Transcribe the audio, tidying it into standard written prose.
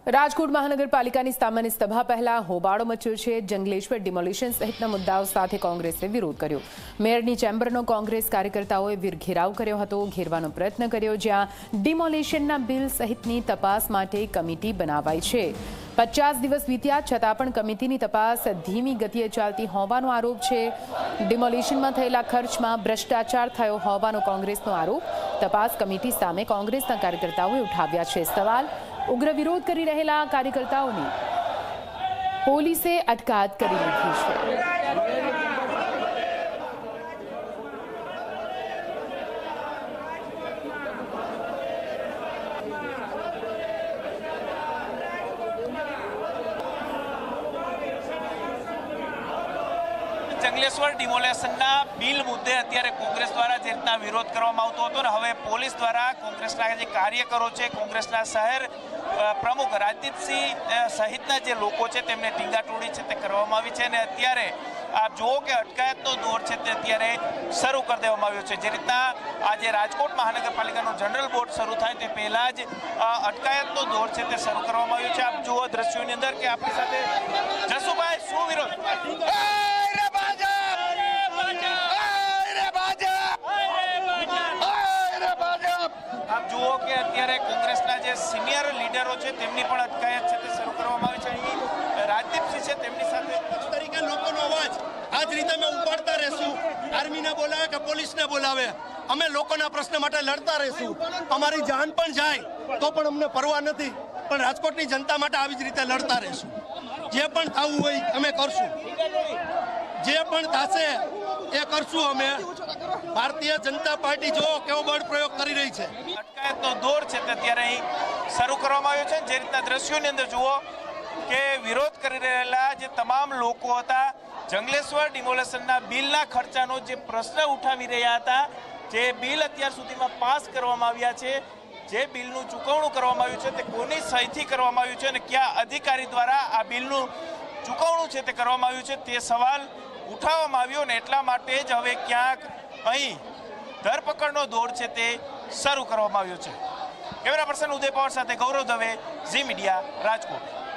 રાજકોટ મહાનગરપાલિકાની સામાન્ય સભા પહેલા હોબાળો મચ્યો છે। જંગલેશ્વર ડિમોલિશન સહિતના મુદ્દાઓ સાથે કોંગ્રેસે વિરોધ કર્યો। મેયરની ચેમ્બરનો કોંગ્રેસ કાર્યકર્તાઓએ ઘેરાવ કર્યો હતો। ઘેરવાનો પ્રયત્ન કર્યો, જ્યાં ડિમોલિશનના બિલ સહિતની તપાસ માટે કમિટી બનાવાઈ છે। 50 દિવસ વીત્યા છતાં પણ કમિટીની તપાસ ધીમી ગતિએ ચાલતી હોવાનો આરોપ છે। ડિમોલિશનમાં થયેલા ખર્ચમાં ભ્રષ્ટાચાર થયો હોવાનો કોંગ્રેસનો આરોપ। તપાસ કમિટી સામે કોંગ્રેસના કાર્યકર્તાઓએ ઉઠાવ્યા છે સવાલ। ઉગ્ર વિરોધ કરી રહેલા કાર્યકર્તાઓની પોલીસે અટકાયત કરી લીધી છે। જંગલેશ્વર ડિમોલેશનના બિલ મુદ્દે અત્યારે કોંગ્રેસ દ્વારા જે રીતના વિરોધ કરવામાં આવતો હતો ને હવે પોલીસ દ્વારા કોંગ્રેસના જે કાર્યકરો છે, કોંગ્રેસના શહેર પ્રમુખ રાજદીપસિંહ સહિતના જે લોકો છે તેમને ટીંગાટોળી છે તે કરવામાં આવી છે અને અત્યારે આપ જુઓ કે અટકાયતનો દોર છે તે અત્યારે શરૂ કરી દેવામાં આવ્યો છે। જે રીતના આજે રાજકોટ મહાનગરપાલિકાનું જનરલ બોર્ડ શરૂ થાય તે પહેલાં જ અટકાયતનો દોર છે તે શરૂ કરવામાં આવ્યો છે। આપ જુઓ દ્રશ્યોની અંદર કે આપણી સાથે જસુભાઈ શું વિરોધ આપ જુઓ કે અત્યારે કોંગ્રેસના જે સિનિયર લીડરો છે તેમની પણ અટકાયત છે તે શરૂ કરવામાં આવી છે। અહીં રાજદીપસિંહ છે તેમની સાથે તરીકે લોકોનો અવાજ આ જ રીતે અમે ઉપાડતા રહેશું। આર્મીને બોલાવે કે પોલીસને બોલાવે, અમે લોકોના પ્રશ્ન માટે લડતા રહેશું। અમારી જાન પણ જાય તો પણ અમને પરવા નથી, પણ રાજકોટની જનતા માટે આવી જ રીતે લડતા રહેશું। જે પણ થવું હોય અમે કરશું, જે પણ થશે એ કરશું અમે। ભારતીય જનતા પાર્ટી જો કેવો બળ પ્રયોગ કરી રહી છે। અટકાયતનો દોર છે તે અત્યારે અહીં શરૂ કરવામાં આવ્યો છે। જે રીતના દ્રશ્યોની અંદર જુઓ કે વિરોધ કરી રહેલા જે તમામ લોકો હતા, જંગલેશ્વર ડિમોલેશનના બિલના ખર્ચાનો જે પ્રશ્ન ઉઠાવી રહ્યા હતા, જે બિલ અત્યાર સુધીમાં પાસ કરવામાં આવ્યા છે, જે બિલનું ચૂકવણું કરવામાં આવ્યું છે તે કોની સહીથી કરવામાં આવ્યું છે અને કયા અધિકારી દ્વારા આ બિલનું ચૂકવણું છે તે કરવામાં આવ્યું છે તે સવાલ ઉઠાવવામાં આવ્યો ને એટલા માટે જ હવે ક્યાંક અહીં ધરપકડનો દોર છે તે શરૂ કરવામાં આવ્યો છે। કેમેરા પર્સન ઉદય પવાર સાથે ગૌરવ દવે, ઝી મીડિયા, રાજકોટ।